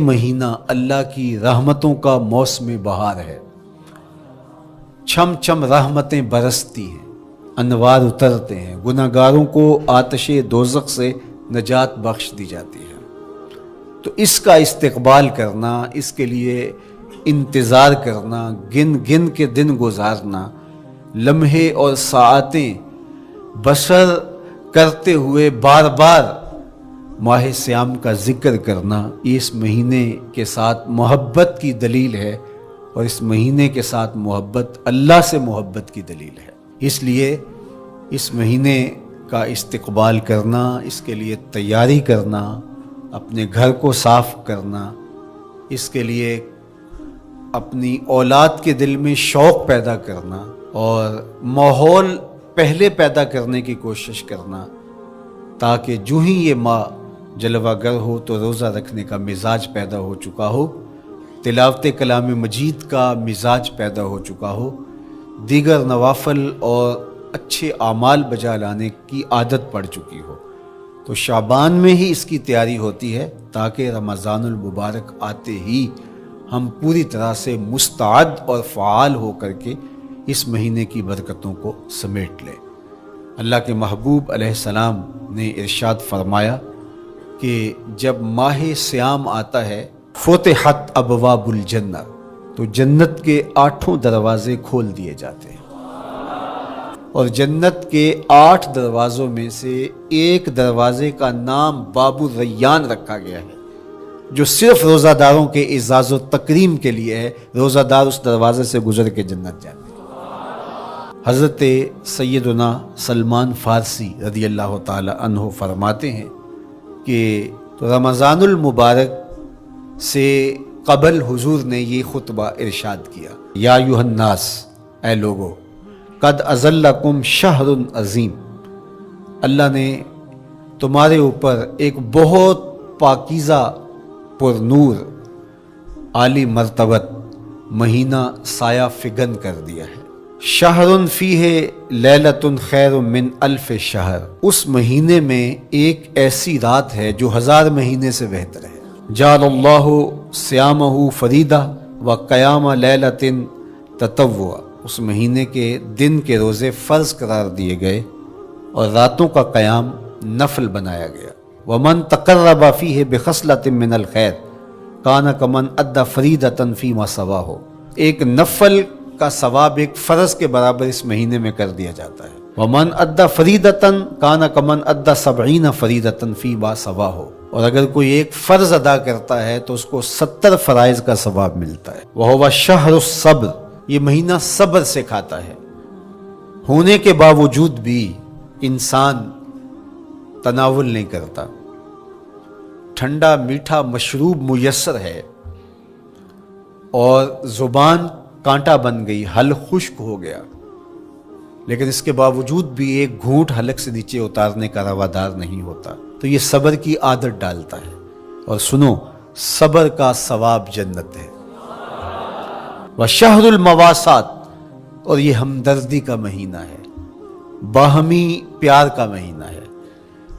مہینہ اللہ کی رحمتوں کا موسم بہار ہے، چھم چھم رحمتیں برستی ہیں، انوار اترتے ہیں، گناہگاروں کو آتش دوزخ سے نجات بخش دی جاتی ہے۔ تو اس کا استقبال کرنا، اس کے لیے انتظار کرنا، گن گن کے دن گزارنا، لمحے اور ساعتیں بسر کرتے ہوئے بار بار ماہ سیام کا ذکر کرنا، یہ اس مہینے کے ساتھ محبت کی دلیل ہے، اور اس مہینے کے ساتھ محبت اللہ سے محبت کی دلیل ہے۔ اس لیے اس مہینے کا استقبال کرنا، اس کے لیے تیاری کرنا، اپنے گھر کو صاف کرنا، اس کے لیے اپنی اولاد کے دل میں شوق پیدا کرنا اور ماحول پہلے پیدا کرنے کی کوشش کرنا، تاکہ جو ہی یہ ماہ جلوہ گر ہو تو روزہ رکھنے کا مزاج پیدا ہو چکا ہو، تلاوت کلام مجید کا مزاج پیدا ہو چکا ہو، دیگر نوافل اور اچھے اعمال بجا لانے کی عادت پڑ چکی ہو۔ تو شعبان میں ہی اس کی تیاری ہوتی ہے، تاکہ رمضان المبارک آتے ہی ہم پوری طرح سے مستعد اور فعال ہو کر کے اس مہینے کی برکتوں کو سمیٹ لیں۔ اللہ کے محبوب علیہ السلام نے ارشاد فرمایا کہ جب ماہ سیام آتا ہے فتحت ابواب الجنہ، تو جنت کے 8 دروازے کھول دیے جاتے ہیں، اور جنت کے 8 دروازوں میں سے ایک دروازے کا نام باب الریان رکھا گیا ہے، جو صرف روزہ داروں کے اعزاز و تکریم کے لیے ہے۔ روزہ دار اس دروازے سے گزر کے جنت جاتے ہیں۔ حضرت سیدنا سلمان فارسی رضی اللہ تعالی عنہ فرماتے ہیں کہ رمضان المبارک سے قبل حضور نے یہ خطبہ ارشاد کیا، یا ایھا الناس، اے لوگو، قد اظلکم شہر عظیم، اللہ نے تمہارے اوپر ایک بہت پاکیزہ، پر نور، عالی مرتبت مہینہ سایہ فگن کر دیا ہے۔ شہر فیہ لیلۃ خیر من الف شہر، اس مہینے میں ایک ایسی رات ہے جو 1000 مہینے سے بہتر ہے۔ جعل اللہ صیامہ فریدہ و قیام لیلۃ تطوع، اس مہینے کے دن کے روزے فرض قرار دیے گئے اور راتوں کا قیام نفل بنایا گیا۔ ومن تقرب فیہ بخصلۃ من الخیر کان کمن ادى فریدۃ فیما سواہ، ایک نفل کا ثواب ایک فرض کے برابر اس مہینے میں کر دیا جاتا ہے۔ ومن ادى فریدۃ کان کمن ادى 70 فریدۃ فیما سواہ، اور اگر کوئی ایک فرض ادا کرتا ہے تو اس کو 70 فرائض کا ثواب ملتا ہے۔ وہو شہر الصبر، یہ مہینہ صبر سے کھاتا ہے، ہونے کے باوجود بھی انسان تناول نہیں کرتا۔ ٹھنڈا میٹھا مشروب میسر ہے اور زبان کانٹا بن گئی، حلق خشک ہو گیا، لیکن اس کے باوجود بھی ایک گھونٹ حلق سے نیچے اتارنے کا روادار نہیں ہوتا، تو یہ صبر کی عادت ڈالتا ہے۔ اور سنو، صبر کا ثواب جنت ہے۔ وشہر المواسات، اور یہ ہمدردی کا مہینہ ہے، باہمی پیار کا مہینہ ہے،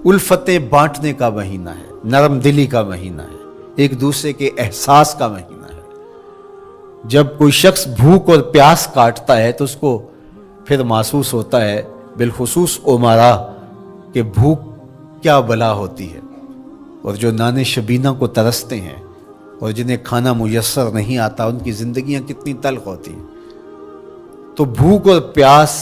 الفتیں بانٹنے کا مہینہ ہے، نرم دلی کا مہینہ ہے، ایک دوسرے کے احساس کا مہینہ ہے۔ جب کوئی شخص بھوک اور پیاس کاٹتا ہے تو اس کو پھر محسوس ہوتا ہے، بالخصوص امراء، کہ بھوک کیا بلا ہوتی ہے، اور جو نان شبینہ کو ترستے ہیں اور جنہیں کھانا میسر نہیں آتا، ان کی زندگیاں کتنی تلخ ہوتی ہیں۔ تو بھوک اور پیاس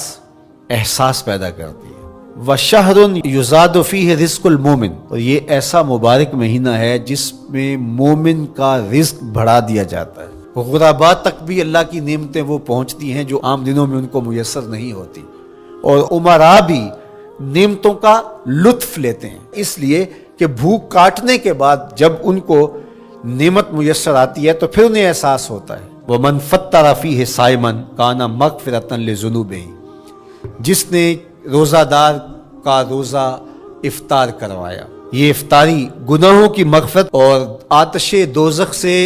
احساس پیدا کرتی ہے۔ وَشَهْرٌ يُزَادُ فِيهِ رِزْقُ الْمُؤْمِنِ، اور یہ ایسا مبارک مہینہ ہے جس میں مومن کا رزق بڑھا دیا جاتا ہے۔ غرباء تک بھی اللہ کی نعمتیں وہ پہنچتی ہیں جو عام دنوں میں ان کو میسر نہیں ہوتی، اور امراء بھی نعمتوں کا لطف لیتے ہیں، اس لیے کہ بھوک کاٹنے کے بعد جب ان کو نعمت میسر آتی ہے تو پھر انہیں احساس ہوتا ہے۔ وَمَنْ فَطَّرَ فِيهِ صَائِمًا كَانَ مَغْفِرَةً لِذُنُوبِهِ، جس نے روزہ دار کا روزہ افطار کروایا، یہ افطاری گناہوں کی مغفرت اور آتش دوزخ سے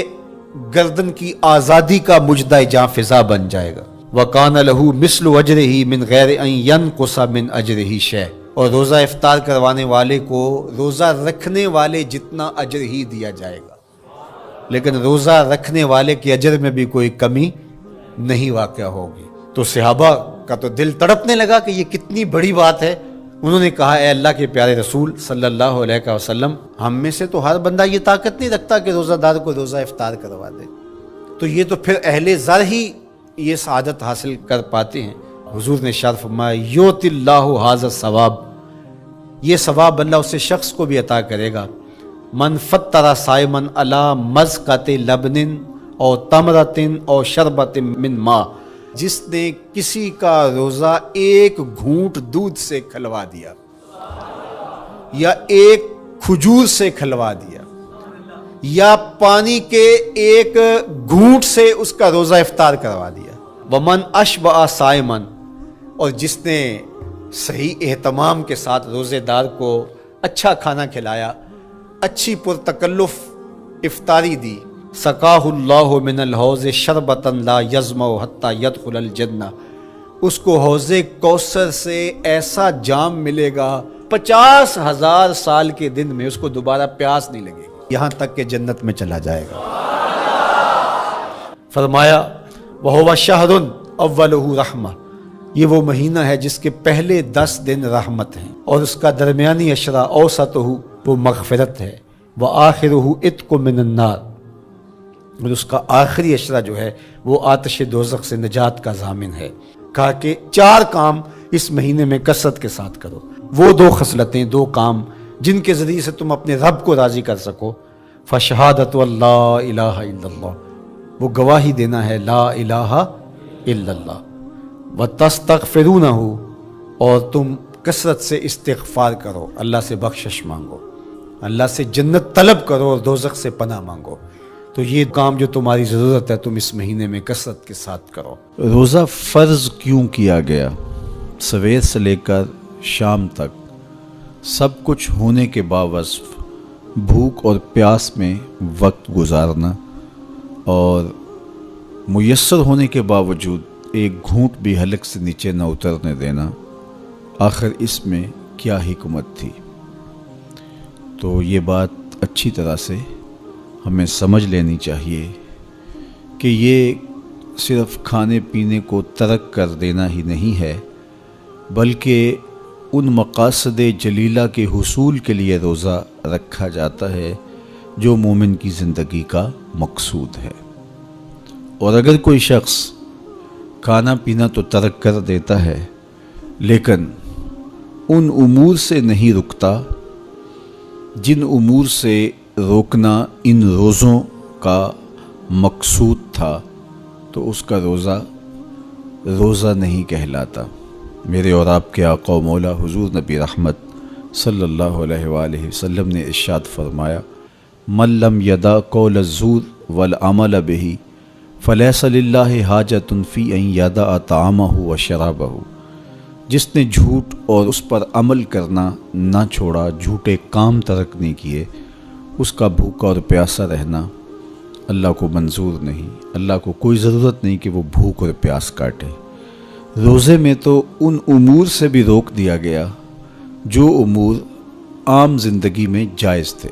گردن کی آزادی کا مجدہ جاں فضا بن جائے گا۔ وَقَانَ لَهُ مِثْلُ أَجْرِهِ مِنْ غَيْرِ أَنْ يَنْقُصَ مِنْ أَجْرِهِ شَيْءٌ، اور روزہ افطار کروانے والے کو روزہ رکھنے والے جتنا اجر ہی دیا جائے گا۔ لیکن روزہ رکھنے والے کے اجر میں بھی کوئی کمی نہیں واقع ہوگی۔ تو صحابہ کا تو دل تڑپنے لگا کہ یہ کتنی بڑی بات ہے۔ انہوں نے کہا اے اللہ کے پیارے رسول صلی اللہ علیہ وسلم، ہم میں سے تو ہر بندہ یہ طاقت نہیں رکھتا کہ روزہ دار کو روزہ افطار کروا دے، تو یہ تو پھر اہل زر ہی یہ سعادت حاصل کر پاتے ہیں۔ حضور نے ارشاد فرمایا یؤتی اللہ ھذا الثواب، یہ ثواب اللہ اسے شخص کو بھی عطا کرے گا۔ من فطر صائما علی مزقۃ لبن او تمرۃ او شربۃ من ماء، جس نے کسی کا روزہ ایک گھونٹ دودھ سے کھلوا دیا یا ایک کھجور سے کھلوا دیا یا پانی کے ایک گھونٹ سے اس کا روزہ افطار کروا دیا۔ ومن اشبع صائما، اور جس نے صحیح اہتمام کے ساتھ روزے دار کو اچھا کھانا کھلایا، اچھی پرتکلف افطاری دی، سقاہ اللہ من الحوض شربتا لا یظمأ حتی یدخل الجنہ، اس کو حوض کوثر سے ایسا جام ملے گا 50,000 سال کے دن میں اس کو دوبارہ پیاس نہیں لگے گی، یہاں تک کہ جنت میں چلا جائے گا۔ فرمایا وَهُوَ شَهْرٌ أَوَّلُهُ رَحْمَةٌ، یہ وہ مہینہ ہے جس کے پہلے 10 دن رحمت ہیں، اور اس کا درمیانی عشرہ اوسطہ وہ مغفرت ہے، وآخرہ عتق من النار، اور اس کا آخری عشرہ جو ہے وہ آتش دوزخ سے نجات کا ضامن ہے۔ کہا کہ 4 کام اس مہینے میں کثرت کے ساتھ کرو، وہ 2 خصلتیں، 2 کام جن کے ذریعے سے تم اپنے رب کو راضی کر سکو۔ فشہادۃ اللہ الہ الا اللہ، وہ گواہی دینا ہے لا الہ الا اللہ، وتستغفرونہ، اور تم کثرت سے استغفار کرو، اللہ سے بخشش مانگو، اللہ سے جنت طلب کرو اور دوزخ سے پناہ مانگو۔ تو یہ کام جو تمہاری ضرورت ہے تم اس مہینے میں کثرت کے ساتھ کرو۔ روزہ فرض کیوں کیا گیا؟ سویر سے لے کر شام تک سب کچھ ہونے کے باوصف بھوک اور پیاس میں وقت گزارنا اور میسر ہونے کے باوجود ایک گھونٹ بھی حلق سے نیچے نہ اترنے دینا، آخر اس میں کیا حکمت تھی؟ تو یہ بات اچھی طرح سے ہمیں سمجھ لینی چاہیے کہ یہ صرف کھانے پینے کو ترک کر دینا ہی نہیں ہے، بلکہ ان مقاصد جلیلہ کے حصول کے لیے روزہ رکھا جاتا ہے جو مومن کی زندگی کا مقصود ہے۔ اور اگر کوئی شخص کھانا پینا تو ترک کر دیتا ہے لیکن ان امور سے نہیں رکتا جن امور سے روکنا ان روزوں کا مقصود تھا، تو اس کا روزہ نہیں کہلاتا۔ میرے اور آپ کے آقا و مولا حضور نبی رحمت صلی اللہ علیہ وآلہ وسلم نے ارشاد فرمایا من لم یدع قول الزور والعمل به فلیس للہ حاجۃ فی ان یدع طعامہ وشرابہ، جس نے جھوٹ اور اس پر عمل کرنا نہ چھوڑا، جھوٹے کام ترک نہیں کیے، اس کا بھوکا اور پیاسا رہنا اللہ کو منظور نہیں، اللہ کو کوئی ضرورت نہیں کہ وہ بھوک اور پیاس کاٹے۔ روزے میں تو ان امور سے بھی روک دیا گیا جو امور عام زندگی میں جائز تھے،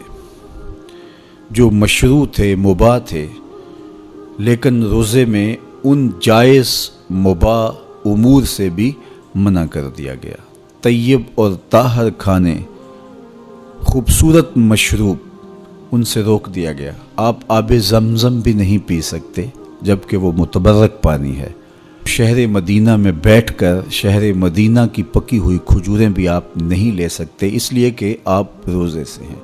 جو مشروع تھے، مباح تھے، لیکن روزے میں ان جائز مباح امور سے بھی منع کر دیا گیا۔ طیب اور طاہر کھانے، خوبصورت مشروب، ان سے روک دیا گیا۔ آپ آب زمزم بھی نہیں پی سکتے جبکہ وہ متبرک پانی ہے۔ شہر مدینہ میں بیٹھ کر شہر مدینہ کی پکی ہوئی کھجوریں بھی آپ نہیں لے سکتے، اس لیے کہ آپ روزے سے ہیں۔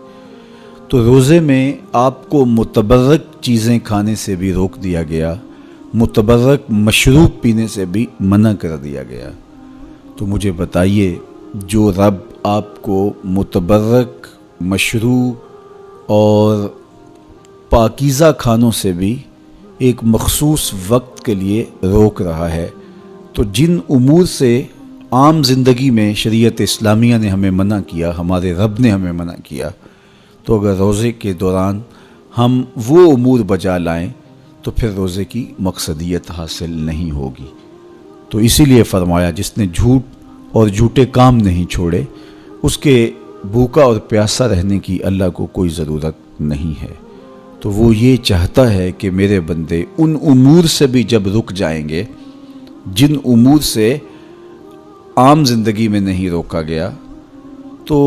تو روزے میں آپ کو متبرک چیزیں کھانے سے بھی روک دیا گیا، متبرک مشروب پینے سے بھی منع کر دیا گیا۔ تو مجھے بتائیے، جو رب آپ کو متبرک، مشروب اور پاکیزہ کھانوں سے بھی ایک مخصوص وقت کے لیے روک رہا ہے، تو جن امور سے عام زندگی میں شریعت اسلامیہ نے ہمیں منع کیا، ہمارے رب نے ہمیں منع کیا، تو اگر روزے کے دوران ہم وہ امور بجا لائیں تو پھر روزے کی مقصدیت حاصل نہیں ہوگی۔ تو اسی لیے فرمایا جس نے جھوٹ اور جھوٹے کام نہیں چھوڑے، اس کے بھوکا اور پیاسا رہنے کی اللہ کو کوئی ضرورت نہیں ہے۔ تو وہ یہ چاہتا ہے کہ میرے بندے ان امور سے بھی جب رک جائیں گے جن امور سے عام زندگی میں نہیں روکا گیا، تو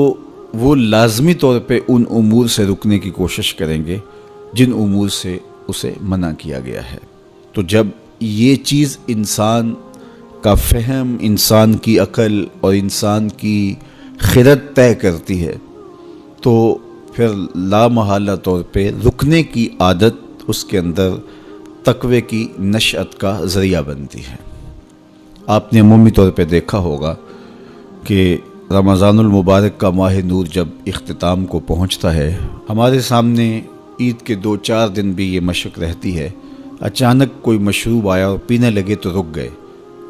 وہ لازمی طور پہ ان امور سے رکنے کی کوشش کریں گے جن امور سے اسے منع کیا گیا ہے۔ تو جب یہ چیز انسان کا فہم، انسان کی عقل اور انسان کی خرد طے کرتی ہے تو پھر لا محالہ طور پہ رکنے کی عادت اس کے اندر تقوی کی نشأت کا ذریعہ بنتی ہے۔ آپ نے عمومی طور پہ دیکھا ہوگا کہ رمضان المبارک کا ماہ نور جب اختتام کو پہنچتا ہے، ہمارے سامنے عید کے 2-4 دن بھی یہ مشق رہتی ہے، اچانک کوئی مشروب آیا اور پینے لگے تو رک گئے،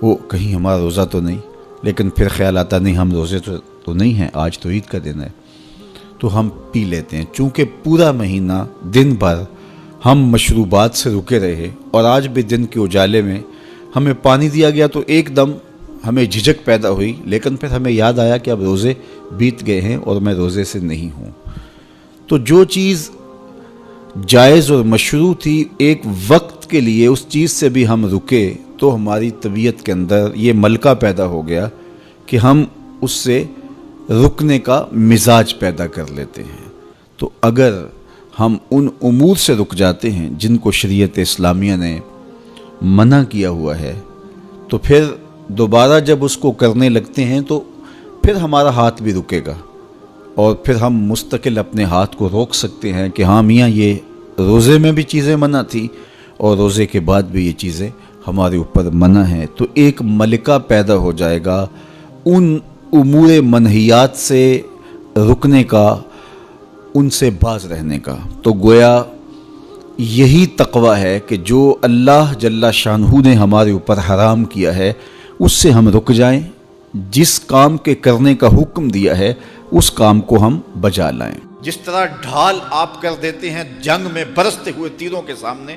وہ کہیں ہمارا روزہ تو نہیں، لیکن پھر خیال آتا نہیں ہم روزے تو نہیں ہیں، آج تو عید کا دن ہے، تو ہم پی لیتے ہیں۔ چونکہ پورا مہینہ دن بھر ہم مشروبات سے رکے رہے اور آج بھی دن کے اجالے میں ہمیں پانی دیا گیا تو ایک دم ہمیں جھجک پیدا ہوئی، لیکن پھر ہمیں یاد آیا کہ اب روزے بیت گئے ہیں اور میں روزے سے نہیں ہوں۔ تو جو چیز جائز اور مشروع تھی، ایک وقت کے لیے اس چیز سے بھی ہم رکے تو ہماری طبیعت کے اندر یہ ملکہ پیدا ہو گیا کہ ہم اس سے رکنے کا مزاج پیدا کر لیتے ہیں۔ تو اگر ہم ان امور سے رک جاتے ہیں جن کو شریعت اسلامیہ نے منع کیا ہوا ہے، تو پھر دوبارہ جب اس کو کرنے لگتے ہیں تو پھر ہمارا ہاتھ بھی رکے گا اور پھر ہم مستقل اپنے ہاتھ کو روک سکتے ہیں کہ ہاں میاں یہ روزے میں بھی چیزیں منع تھی اور روزے کے بعد بھی یہ چیزیں ہمارے اوپر منع ہیں۔ تو ایک ملکہ پیدا ہو جائے گا ان امور منہیات سے رکنے کا، ان سے باز رہنے کا۔ تو گویا یہی تقوی ہے کہ جو اللہ جل شانہ نے ہمارے اوپر حرام کیا ہے اس سے ہم رک جائیں، جس کام کے کرنے کا حکم دیا ہے اس کام کو ہم بجا لائیں۔ جس طرح ڈھال آپ کر دیتے ہیں جنگ میں برستے ہوئے تیروں کے سامنے،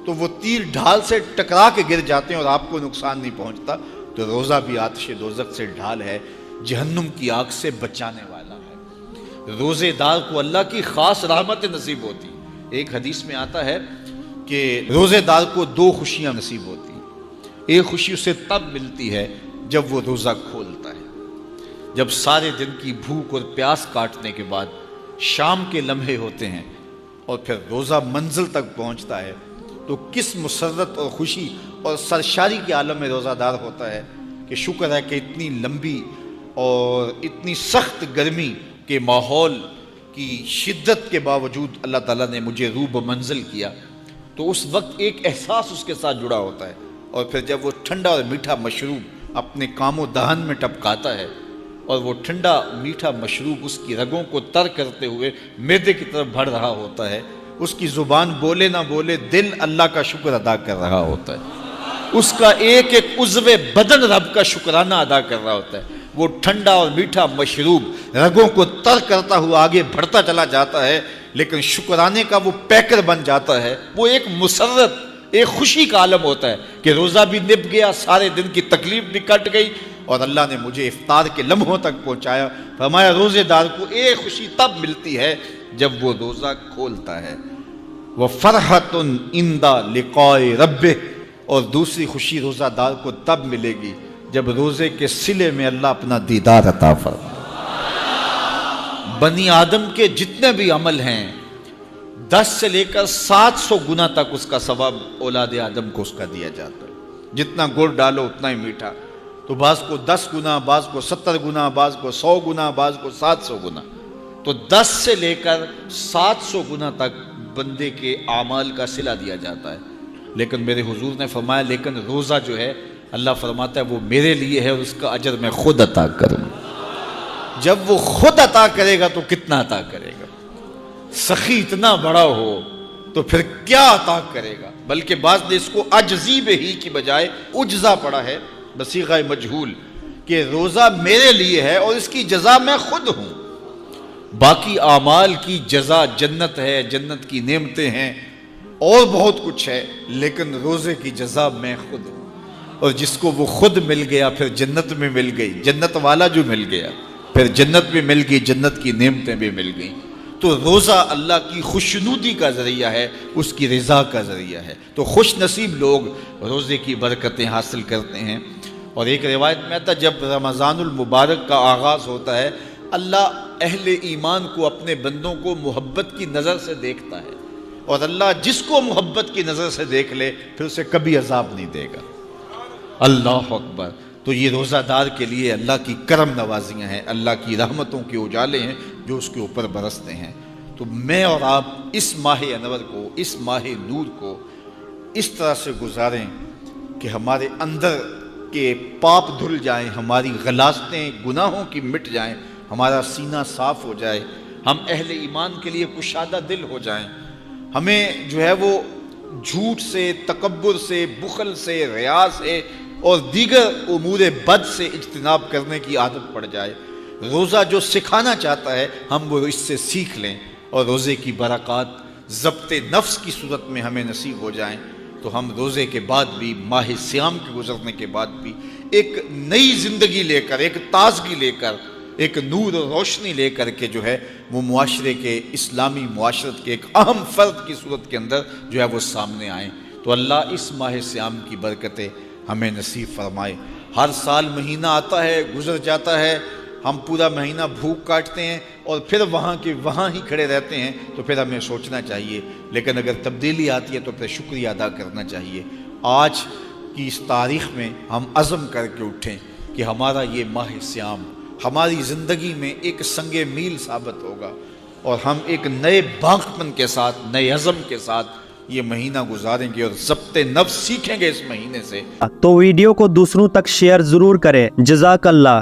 تو وہ تیر ڈھال سے ٹکرا کے گر جاتے ہیں اور آپ کو نقصان نہیں پہنچتا، تو روزہ بھی آتش دوزخ سے ڈھال ہے، جہنم کی آگ سے بچانے والا ہے۔ روزے دار کو اللہ کی خاص رحمت نصیب ہوتی۔ ایک حدیث میں آتا ہے کہ روزے دار کو 2 خوشیاں نصیب ہوتی ہیں۔ ایک خوشی اسے تب ملتی ہے جب وہ روزہ کھولتا ہے، جب سارے دن کی بھوک اور پیاس کاٹنے کے بعد شام کے لمحے ہوتے ہیں اور پھر روزہ منزل تک پہنچتا ہے، تو کس مسرت اور خوشی اور سرشاری کے عالم میں روزہ دار ہوتا ہے کہ شکر ہے کہ اتنی لمبی اور اتنی سخت گرمی کے ماحول کی شدت کے باوجود اللہ تعالیٰ نے مجھے روب منزل کیا۔ تو اس وقت ایک احساس اس کے ساتھ جڑا ہوتا ہے، اور پھر جب وہ ٹھنڈا اور میٹھا مشروب اپنے کام و دہن میں ٹپکاتا ہے اور وہ ٹھنڈا میٹھا مشروب اس کی رگوں کو تر کرتے ہوئے معدے کی طرف بڑھ رہا ہوتا ہے، اس کی زبان بولے نہ بولے دل اللہ کا شکر ادا کر رہا ہوتا ہے، اس کا ایک ایک عضو بدن رب کا شکرانہ ادا کر رہا ہوتا ہے۔ وہ ٹھنڈا اور میٹھا مشروب رگوں کو تر کرتا ہوا آگے بڑھتا چلا جاتا ہے، لیکن شکرانے کا وہ پیکر بن جاتا ہے۔ وہ ایک مسرت، ایک خوشی کا عالم ہوتا ہے کہ روزہ بھی نب گیا، سارے دن کی تکلیف بھی کٹ گئی اور اللہ نے مجھے افطار کے لمحوں تک پہنچایا۔ فرمایا روزے دار کو ایک خوشی تب ملتی ہے جب وہ روزہ کھولتا ہے، وَفَرْحَةٌ عِنْدَ لِقَاءِ رَبِّهِ، اور دوسری خوشی روزہ دار کو تب ملے گی جب روزے کے صلے میں اللہ اپنا دیدار عطا فرمائے۔ بنی آدم کے جتنے بھی عمل ہیں 10 سے لے کر 700 گنا تک اس کا ثواب اولاد آدم کو اس کا دیا جاتا ہے۔ جتنا گڑ ڈالو اتنا ہی میٹھا، تو بعض کو 10 گنا، بعض کو 70 گنا، بعض کو 100 گنا، بعض کو 700 گنا، تو 10 سے لے کر 700 گنا تک بندے کے اعمال کا صلہ دیا جاتا ہے۔ لیکن میرے حضور نے فرمایا لیکن روزہ جو ہے اللہ فرماتا ہے وہ میرے لیے ہے اور اس کا اجر میں خود عطا کروں۔ جب وہ خود عطا کرے گا تو کتنا عطا کرے گا؟ سخی اتنا بڑا ہو تو پھر کیا عطا کرے گا؟ بلکہ بعض نے اس کو عجزی بہی کی بجائے عجزہ پڑھا ہے بصیغہ مجہول، کہ روزہ میرے لیے ہے اور اس کی جزا میں خود ہوں۔ باقی اعمال کی جزا جنت ہے، جنت کی نعمتیں ہیں اور بہت کچھ ہے، لیکن روزے کی جزا میں خود ہوں۔ اور جس کو وہ خود مل گیا پھر جنت میں مل گئی، جنت والا جو مل گیا پھر جنت بھی مل گئی، جنت کی نعمتیں بھی مل گئیں۔ تو روزہ اللہ کی خوشنودی کا ذریعہ ہے، اس کی رضا کا ذریعہ ہے۔ تو خوش نصیب لوگ روزے کی برکتیں حاصل کرتے ہیں۔ اور ایک روایت میں آتا جب رمضان المبارک کا آغاز ہوتا ہے، اللہ اہل ایمان کو، اپنے بندوں کو محبت کی نظر سے دیکھتا ہے، اور اللہ جس کو محبت کی نظر سے دیکھ لے پھر اسے کبھی عذاب نہیں دے گا۔ اللہ اکبر۔ تو یہ روزہ دار کے لیے اللہ کی کرم نوازیاں ہیں، اللہ کی رحمتوں کے اجالے ہیں جو اس کے اوپر برستے ہیں۔ تو میں اور آپ اس ماہ انور کو، اس ماہ نور کو اس طرح سے گزاریں کہ ہمارے اندر کے پاپ دھل جائیں، ہماری غلاظتیں گناہوں کی مٹ جائیں، ہمارا سینہ صاف ہو جائے، ہم اہل ایمان کے لیے کشادہ دل ہو جائیں، ہمیں جو ہے وہ جھوٹ سے، تکبر سے، بخل سے، ریا سے اور دیگر امور بد سے اجتناب کرنے کی عادت پڑ جائے۔ روزہ جو سکھانا چاہتا ہے ہم وہ اس سے سیکھ لیں، اور روزے کی برکات ضبط نفس کی صورت میں ہمیں نصیب ہو جائیں، تو ہم روزے کے بعد بھی، ماہ صیام کے گزرنے کے بعد بھی ایک نئی زندگی لے کر، ایک تازگی لے کر، ایک نور و روشنی لے کر کے جو ہے وہ معاشرے کے، اسلامی معاشرت کے ایک اہم فرد کی صورت کے اندر جو ہے وہ سامنے آئیں۔ تو اللہ اس ماہ صیام کی برکتیں ہمیں نصیب فرمائے۔ ہر سال مہینہ آتا ہے، گزر جاتا ہے، ہم پورا مہینہ بھوک کاٹتے ہیں اور پھر وہاں کے وہاں ہی کھڑے رہتے ہیں، تو پھر ہمیں سوچنا چاہیے، لیکن اگر تبدیلی آتی ہے تو پھر شکریہ ادا کرنا چاہیے۔ آج کی اس تاریخ میں ہم عزم کر کے اٹھیں کہ ہمارا یہ ماہ صیام ہماری زندگی میں ایک سنگ میل ثابت ہوگا، اور ہم ایک نئے باغپن کے ساتھ، نئے عزم کے ساتھ یہ مہینہ گزاریں گے اور ضبط نفس سیکھیں گے اس مہینے سے۔ تو ویڈیو کو دوسروں تک شیئر ضرور کریں۔ جزاک اللہ۔